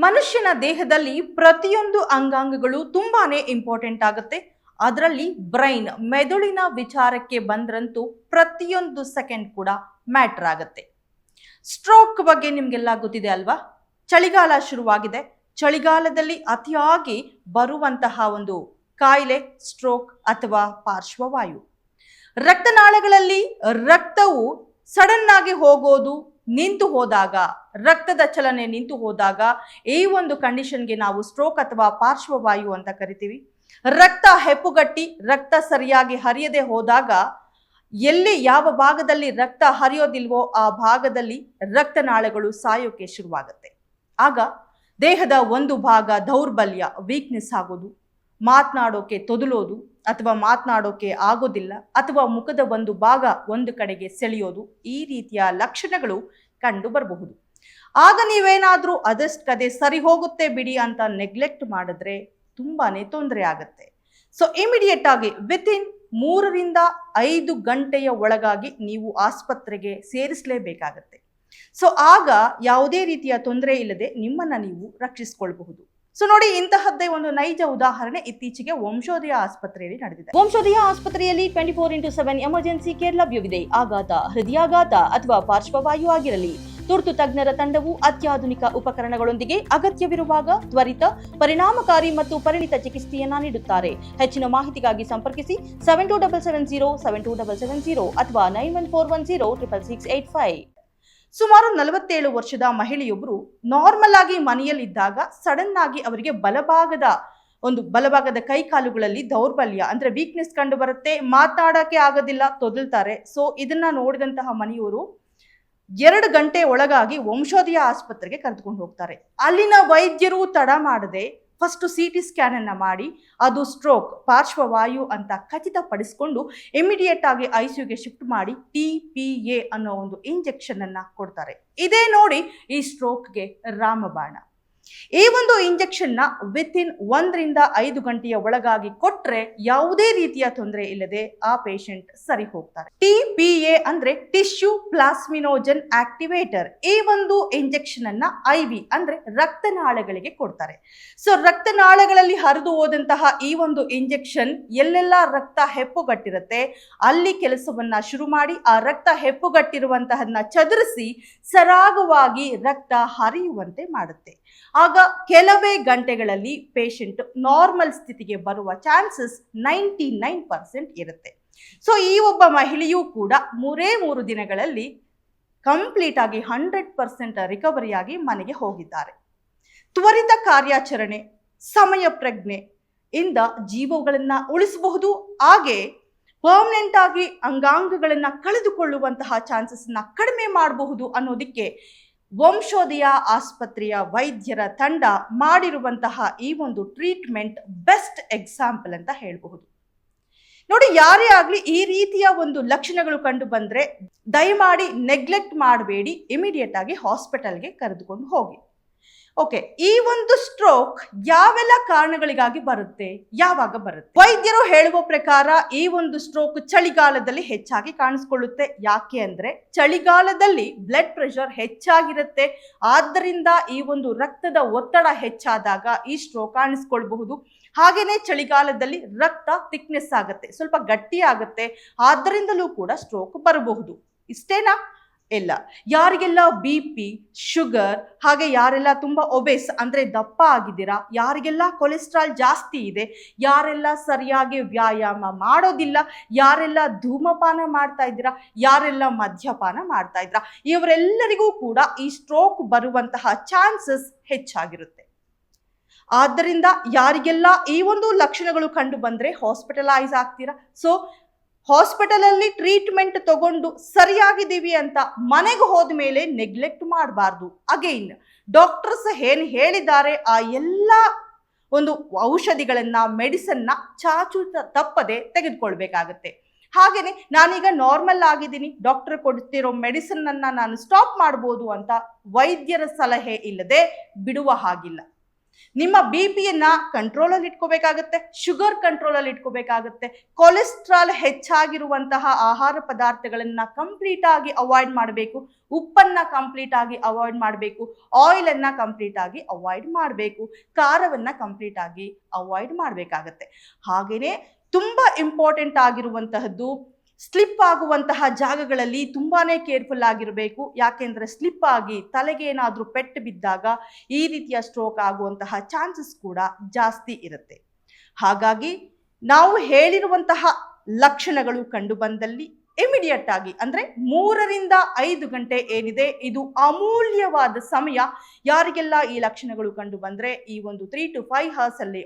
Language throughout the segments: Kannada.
ಮನುಷ್ಯನ ದೇಹದಲ್ಲಿ ಪ್ರತಿಯೊಂದು ಅಂಗಾಂಗಗಳು ತುಂಬಾನೇ ಇಂಪಾರ್ಟೆಂಟ್ ಆಗುತ್ತೆ. ಅದರಲ್ಲಿ ಬ್ರೈನ್ ಮೆದುಳಿನ ವಿಚಾರಕ್ಕೆ ಬಂದ್ರಂತೂ ಪ್ರತಿಯೊಂದು ಸೆಕೆಂಡ್ ಕೂಡ ಮ್ಯಾಟರ್ ಆಗುತ್ತೆ. ಸ್ಟ್ರೋಕ್ ಬಗ್ಗೆ ನಿಮ್ಗೆಲ್ಲ ಗೊತ್ತಿದೆ ಅಲ್ವಾ? ಚಳಿಗಾಲ ಶುರುವಾಗಿದೆ. ಚಳಿಗಾಲದಲ್ಲಿ ಅತಿಯಾಗಿ ಬರುವಂತಹ ಒಂದು ಕಾಯಿಲೆ ಸ್ಟ್ರೋಕ್ ಅಥವಾ ಪಾರ್ಶ್ವವಾಯು. ರಕ್ತನಾಳಗಳಲ್ಲಿ ರಕ್ತವು ಸಡನ್ ಆಗಿ ಹೋಗೋದು ನಿಂತು ಹೋದಾಗ, ರಕ್ತದ ಚಲನೆ ನಿಂತು ಹೋದಾಗ ಈ ಒಂದು ಕಂಡೀಷನ್ಗೆ ನಾವು ಸ್ಟ್ರೋಕ್ ಅಥವಾ ಪಾರ್ಶ್ವವಾಯು ಅಂತ ಕರಿತೀವಿ. ರಕ್ತ ಹೆಪ್ಪುಗಟ್ಟಿ ರಕ್ತ ಸರಿಯಾಗಿ ಹರಿಯದೆ ಹೋದಾಗ, ಎಲ್ಲಿ ಯಾವ ಭಾಗದಲ್ಲಿ ರಕ್ತ ಹರಿಯೋದಿಲ್ವೋ ಆ ಭಾಗದಲ್ಲಿ ರಕ್ತನಾಳಗಳು ಸಾಯೋಕೆ ಶುರುವಾಗುತ್ತೆ. ಆಗ ದೇಹದ ಒಂದು ಭಾಗ ದೌರ್ಬಲ್ಯ, ವೀಕ್ನೆಸ್ ಆಗೋದು, ಮಾತನಾಡೋಕೆ ತೊದಲೋದು ಅಥವಾ ಮಾತನಾಡೋಕೆ ಆಗೋದಿಲ್ಲ, ಅಥವಾ ಮುಖದ ಒಂದು ಭಾಗ ಒಂದು ಕಡೆಗೆ ಸೆಳೆಯೋದು, ಈ ರೀತಿಯ ಲಕ್ಷಣಗಳು ಕಂಡು ಬರಬಹುದು. ಆಗ ನೀವೇನಾದ್ರೂ ಅದಷ್ಟೇ ಸರಿ ಹೋಗುತ್ತೆ ಬಿಡಿ ಅಂತ ನೆಗ್ಲೆಕ್ಟ್ ಮಾಡಿದ್ರೆ ತುಂಬಾನೇ ತೊಂದರೆ ಆಗುತ್ತೆ. ಸೊ ಇಮಿಡಿಯೇಟ್ ಆಗಿ ವಿತಿನ್ 3 ರಿಂದ 5 ಗಂಟೆಯ ಒಳಗಾಗಿ ನೀವು ಆಸ್ಪತ್ರೆಗೆ ಸೇರಿಸಲೇಬೇಕಾಗತ್ತೆ. ಸೊ ಆಗ ಯಾವುದೇ ರೀತಿಯ ತೊಂದರೆ ಇಲ್ಲದೆ ನಿಮ್ಮನ್ನ ನೀವು ರಕ್ಷಿಸಿಕೊಳ್ಳಬಹುದು. ಸೊ ನೋಡಿ, ಇಂತಹದ್ದೇ ಒಂದು ನೈಜ ಉದಾಹರಣೆ ಇತ್ತೀಚೆಗೆ ವಂಶೋದಯ ಆಸ್ಪತ್ರೆಯಲ್ಲಿ ನಡೆದಿದೆ. ವಂಶೋದಯ ಆಸ್ಪತ್ರೆಯಲ್ಲಿ 24x7 ಎಮರ್ಜೆನ್ಸಿ ಕೇರ್ ಲಭ್ಯವಿದೆ. ಆಘಾತ, ಹೃದಯಾಘಾತ ಅಥವಾ ಪಾರ್ಶ್ವವಾಯು ಆಗಿರಲಿ, ತುರ್ತು ತಜ್ಞರ ತಂಡವು ಅತ್ಯಾಧುನಿಕ ಉಪಕರಣಗಳೊಂದಿಗೆ ಅಗತ್ಯವಿರುವಾಗ ತ್ವರಿತ, ಪರಿಣಾಮಕಾರಿ ಮತ್ತು ಪರಿಣಿತ ಚಿಕಿತ್ಸೆಯನ್ನ ನೀಡುತ್ತಾರೆ. ಹೆಚ್ಚಿನ ಮಾಹಿತಿಗಾಗಿ ಸಂಪರ್ಕಿಸಿ 7270 7270 ಅಥವಾ 9141066685. ಸುಮಾರು 47 ವರ್ಷದ ಮಹಿಳೆಯೊಬ್ಬರು ನಾರ್ಮಲ್ ಆಗಿ ಮನೆಯಲ್ಲಿದ್ದಾಗ ಸಡನ್ ಆಗಿ ಅವರಿಗೆ ಬಲಭಾಗದ ಕೈ ಕಾಲುಗಳಲ್ಲಿ ದೌರ್ಬಲ್ಯ ಅಂದ್ರೆ ವೀಕ್ನೆಸ್ ಕಂಡು ಬರುತ್ತೆ. ಮಾತನಾಡಕ್ಕೆ ಆಗೋದಿಲ್ಲ, ತೊದಲ್ತಾರೆ. ಸೊ ಇದನ್ನ ನೋಡಿದಂತಹ ಮನೆಯವರು 2 ಗಂಟೆ ಒಳಗಾಗಿ ವಂಶೋದಯ ಆಸ್ಪತ್ರೆಗೆ ಕರೆದುಕೊಂಡು ಹೋಗ್ತಾರೆ. ಅಲ್ಲಿನ ವೈದ್ಯರು ತಡ ಮಾಡದೆ ಫಸ್ಟ್ CT ಸ್ಕ್ಯಾನ್ ಅನ್ನ ಮಾಡಿ ಅದು ಸ್ಟ್ರೋಕ್, ಪಾರ್ಶ್ವವಾಯು ಅಂತ ಖಚಿತಪಡಿಸಿಕೊಂಡು ಇಮಿಡಿಯೇಟ್ ಆಗಿ ICUಗೆ ಶಿಫ್ಟ್ ಮಾಡಿ TPA ಅನ್ನೋ ಒಂದು ಇಂಜೆಕ್ಷನ್ ಅನ್ನ ಕೊಡ್ತಾರೆ. ಇದೇ ನೋಡಿ ಈ ಸ್ಟ್ರೋಕ್ಗೆ ರಾಮಬಾಣ. ಈ ಒಂದು ಇಂಜೆಕ್ಷನ್ ನ ವಿತಿನ್ 1 ರಿಂದ 5 ಗಂಟೆಯ ಒಳಗಾಗಿ ಕೊಟ್ರೆ ಯಾವುದೇ ರೀತಿಯ ತೊಂದರೆ ಇಲ್ಲದೆ ಆ ಪೇಷಂಟ್ ಸರಿ ಹೋಗ್ತಾರೆ. TPA ಅಂದ್ರೆ ಟಿಶ್ಯೂ ಪ್ಲಾಸ್ಮಿನೋಜನ್ ಆಕ್ಟಿವೇಟರ್. ಈ ಒಂದು ಇಂಜೆಕ್ಷನ್ ಅನ್ನ IV ಅಂದ್ರೆ ರಕ್ತನಾಳಗಳಿಗೆ ಕೊಡ್ತಾರೆ. ಸೊ ರಕ್ತನಾಳಗಳಲ್ಲಿ ಹರಿದು ಹೋದಂತಹ ಈ ಒಂದು ಇಂಜೆಕ್ಷನ್ ಎಲ್ಲೆಲ್ಲ ರಕ್ತ ಹೆಪ್ಪುಗಟ್ಟಿರುತ್ತೆ ಅಲ್ಲಿ ಕೆಲಸವನ್ನ ಶುರು ಮಾಡಿ ಆ ರಕ್ತ ಹೆಪ್ಪುಗಟ್ಟಿರುವಂತಹನ್ನ ಚದುರಿಸಿ ಸರಾಗವಾಗಿ ರಕ್ತ ಹರಿಯುವಂತೆ ಮಾಡುತ್ತೆ. ಆಗ ಕೆಲವೇ ಗಂಟೆಗಳಲ್ಲಿ ಪೇಷಂಟ್ ನಾರ್ಮಲ್ ಸ್ಥಿತಿಗೆ ಬರುವ ಚಾನ್ಸಸ್ 99% ಇರುತ್ತೆ. ಸೊ ಈ ಒಬ್ಬ ಮಹಿಳೆಯೂ ಕೂಡ 3 ದಿನಗಳಲ್ಲಿ ಕಂಪ್ಲೀಟ್ ಆಗಿ 100% ರಿಕವರಿ ಆಗಿ ಮನೆಗೆ ಹೋಗಿದ್ದಾರೆ. ತ್ವರಿತ ಕಾರ್ಯಾಚರಣೆ, ಸಮಯ ಪ್ರಜ್ಞೆ ಇಂದ ಜೀವಗಳನ್ನ ಉಳಿಸಬಹುದು. ಹಾಗೆ ಪರ್ಮನೆಂಟ್ ಆಗಿ ಅಂಗಾಂಗಗಳನ್ನ ಕಳೆದುಕೊಳ್ಳುವಂತಹ ಚಾನ್ಸಸ್ ನ ಕಡಿಮೆ ಮಾಡಬಹುದು ಅನ್ನೋದಕ್ಕೆ ವಂಶೋದಯ ಆಸ್ಪತ್ರೆಯ ವೈದ್ಯರ ತಂಡ ಮಾಡಿರುವಂತಹ ಈ ಒಂದು ಟ್ರೀಟ್ಮೆಂಟ್ ಬೆಸ್ಟ್ ಎಕ್ಸಾಂಪಲ್ ಅಂತ ಹೇಳಬಹುದು. ನೋಡಿ, ಯಾರೇ ಆಗ್ಲಿ ಈ ರೀತಿಯ ಒಂದು ಲಕ್ಷಣಗಳು ಕಂಡು ಬಂದ್ರೆ ದಯಮಾಡಿ ನೆಗ್ಲೆಕ್ಟ್ ಮಾಡಬೇಡಿ, ಇಮಿಡಿಯೇಟ್ ಆಗಿ ಹಾಸ್ಪಿಟಲ್ಗೆ ಕರೆದುಕೊಂಡು ಹೋಗಿ. ಓಕೆ, ಈ ಒಂದು ಸ್ಟ್ರೋಕ್ ಯಾವೆಲ್ಲ ಕಾರಣಗಳಿಗಾಗಿ ಬರುತ್ತೆ, ಯಾವಾಗ ಬರುತ್ತೆ? ವೈದ್ಯರು ಹೇಳುವ ಪ್ರಕಾರ ಈ ಒಂದು ಸ್ಟ್ರೋಕ್ ಚಳಿಗಾಲದಲ್ಲಿ ಹೆಚ್ಚಾಗಿ ಕಾಣಿಸ್ಕೊಳ್ಳುತ್ತೆ. ಯಾಕೆ ಅಂದ್ರೆ ಚಳಿಗಾಲದಲ್ಲಿ ಬ್ಲಡ್ ಪ್ರೆಷರ್ ಹೆಚ್ಚಾಗಿರುತ್ತೆ. ಆದ್ದರಿಂದ ಈ ಒಂದು ರಕ್ತದ ಒತ್ತಡ ಹೆಚ್ಚಾದಾಗ ಈ ಸ್ಟ್ರೋಕ್ ಕಾಣಿಸ್ಕೊಳ್ಬಹುದು. ಹಾಗೇನೆ ಚಳಿಗಾಲದಲ್ಲಿ ರಕ್ತ ಥಿಕ್ನೆಸ್ ಆಗುತ್ತೆ, ಸ್ವಲ್ಪ ಗಟ್ಟಿ ಆಗುತ್ತೆ. ಆದ್ದರಿಂದಲೂ ಕೂಡ ಸ್ಟ್ರೋಕ್ ಬರಬಹುದು. ಇಷ್ಟೇನಾ? ಇಲ್ಲ. ಯಾರಿಗೆಲ್ಲ BP, ಶುಗರ್, ಹಾಗೆ ಯಾರೆಲ್ಲ ತುಂಬಾ ಒಬೇಸ್ ಅಂದ್ರೆ ದಪ್ಪ ಆಗಿದ್ದೀರಾ, ಯಾರಿಗೆಲ್ಲ ಕೊಲೆಸ್ಟ್ರಾಲ್ ಜಾಸ್ತಿ ಇದೆ, ಯಾರೆಲ್ಲ ಸರಿಯಾಗಿ ವ್ಯಾಯಾಮ ಮಾಡೋದಿಲ್ಲ, ಯಾರೆಲ್ಲ ಧೂಮಪಾನ ಮಾಡ್ತಾ ಇದ್ದೀರಾ, ಯಾರೆಲ್ಲ ಮದ್ಯಪಾನ ಮಾಡ್ತಾ ಇದ್ದೀರಾ, ಇವರೆಲ್ಲರಿಗೂ ಕೂಡ ಈ ಸ್ಟ್ರೋಕ್ ಬರುವಂತಹ ಚಾನ್ಸಸ್ ಹೆಚ್ಚಾಗಿರುತ್ತೆ. ಆದ್ದರಿಂದ ಯಾರಿಗೆಲ್ಲ ಈ ಒಂದು ಲಕ್ಷಣಗಳು ಕಂಡು ಬಂದ್ರೆ ಹಾಸ್ಪಿಟಲೈಸ್ ಆಗ್ತೀರಾ. ಸೊ ಹಾಸ್ಪಿಟಲ್ ಅಲ್ಲಿ ಟ್ರೀಟ್ಮೆಂಟ್ ತಗೊಂಡು ಸರಿಯಾಗಿದ್ದೀವಿ ಅಂತ ಮನೆಗೆ ಹೋದ ಮೇಲೆ ನೆಗ್ಲೆಕ್ಟ್ ಮಾಡಬಾರ್ದು. ಅಗೈನ್ ಡಾಕ್ಟರ್ಸ್ ಏನ್ ಹೇಳಿದ್ದಾರೆ ಆ ಎಲ್ಲ ಒಂದು ಔಷಧಿಗಳನ್ನ, ಮೆಡಿಸನ್ನ ಚಾಚು ತಪ್ಪದೆ ತೆಗೆದುಕೊಳ್ಬೇಕಾಗತ್ತೆ. ಹಾಗೇನೆ ನಾನೀಗ ನಾರ್ಮಲ್ ಆಗಿದ್ದೀನಿ, ಡಾಕ್ಟರ್ ಕೊಡ್ತಿರೋ ಮೆಡಿಸಿನ್ ಅನ್ನ ನಾನು ಸ್ಟಾಪ್ ಮಾಡ್ಬೋದು ಅಂತ ವೈದ್ಯರ ಸಲಹೆ ಇಲ್ಲದೆ ಬಿಡುವ ಹಾಗಿಲ್ಲ. ನಿಮ್ಮ BPಯನ್ನ ಕಂಟ್ರೋಲಲ್ಲಿ ಇಟ್ಕೋಬೇಕಾಗತ್ತೆ, ಶುಗರ್ ಕಂಟ್ರೋಲಲ್ಲಿ ಇಟ್ಕೋಬೇಕಾಗತ್ತೆ, ಕೊಲೆಸ್ಟ್ರಾಲ್ ಹೆಚ್ಚಾಗಿರುವಂತಹ ಆಹಾರ ಪದಾರ್ಥಗಳನ್ನ ಕಂಪ್ಲೀಟ್ ಆಗಿ ಅವಾಯ್ಡ್ ಮಾಡಬೇಕು, ಉಪ್ಪನ್ನ ಕಂಪ್ಲೀಟ್ ಆಗಿ ಅವಾಯ್ಡ್ ಮಾಡಬೇಕು, ಆಯಿಲ್ ಅನ್ನ ಕಂಪ್ಲೀಟ್ ಆಗಿ ಅವಾಯ್ಡ್ ಮಾಡಬೇಕು, ಖಾರವನ್ನ ಕಂಪ್ಲೀಟ್ ಆಗಿ ಅವಾಯ್ಡ್ ಮಾಡಬೇಕಾಗತ್ತೆ. ಹಾಗೇನೆ ತುಂಬಾ ಇಂಪಾರ್ಟೆಂಟ್ ಆಗಿರುವಂತಹದ್ದು, ಸ್ಲಿಪ್ ಆಗುವಂತಹ ಜಾಗಗಳಲ್ಲಿ ತುಂಬಾನೇ ಕೇರ್ಫುಲ್ ಆಗಿರಬೇಕು. ಯಾಕೆಂದ್ರೆ ಸ್ಲಿಪ್ ಆಗಿ ತಲೆಗೆ ಏನಾದರೂ ಪೆಟ್ಟು ಬಿದ್ದಾಗ ಈ ರೀತಿಯ ಸ್ಟ್ರೋಕ್ ಆಗುವಂತಹ ಚಾನ್ಸಸ್ ಕೂಡ ಜಾಸ್ತಿ ಇರುತ್ತೆ. ಹಾಗಾಗಿ ನಾವು ಹೇಳಿರುವಂತಹ ಲಕ್ಷಣಗಳು ಕಂಡು ಬಂದಲ್ಲಿ ಇಮಿಡಿಯೇಟ್ ಆಗಿ ಅಂದ್ರೆ 3 ರಿಂದ 5 ಗಂಟೆ ಏನಿದೆ ಇದು ಅಮೂಲ್ಯವಾದ ಸಮಯ. ಯಾರಿಗೆಲ್ಲ ಈ ಲಕ್ಷಣಗಳು ಕಂಡು ಬಂದ್ರೆ ಈ ಒಂದು 3 to 5 hours ಅಲ್ಲಿ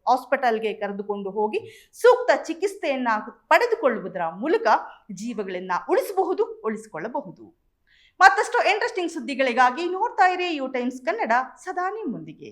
ಹಾಸ್ಪಿಟಲ್ಗೆ ಕರೆದುಕೊಂಡು ಹೋಗಿ ಸೂಕ್ತ ಚಿಕಿತ್ಸೆಯನ್ನ ಪಡೆದುಕೊಳ್ಳುವುದರ ಮೂಲಕ ಜೀವಗಳನ್ನ ಉಳಿಸಿಕೊಳ್ಳಬಹುದು. ಮತ್ತಷ್ಟು ಇಂಟ್ರೆಸ್ಟಿಂಗ್ ಸುದ್ದಿಗಳಿಗಾಗಿ ನೋಡ್ತಾ ಇರಿ ಯು ಟೈಮ್ಸ್ ಕನ್ನಡ, ಸದಾ ನಿಮ್ಮೊಂದಿಗೆ.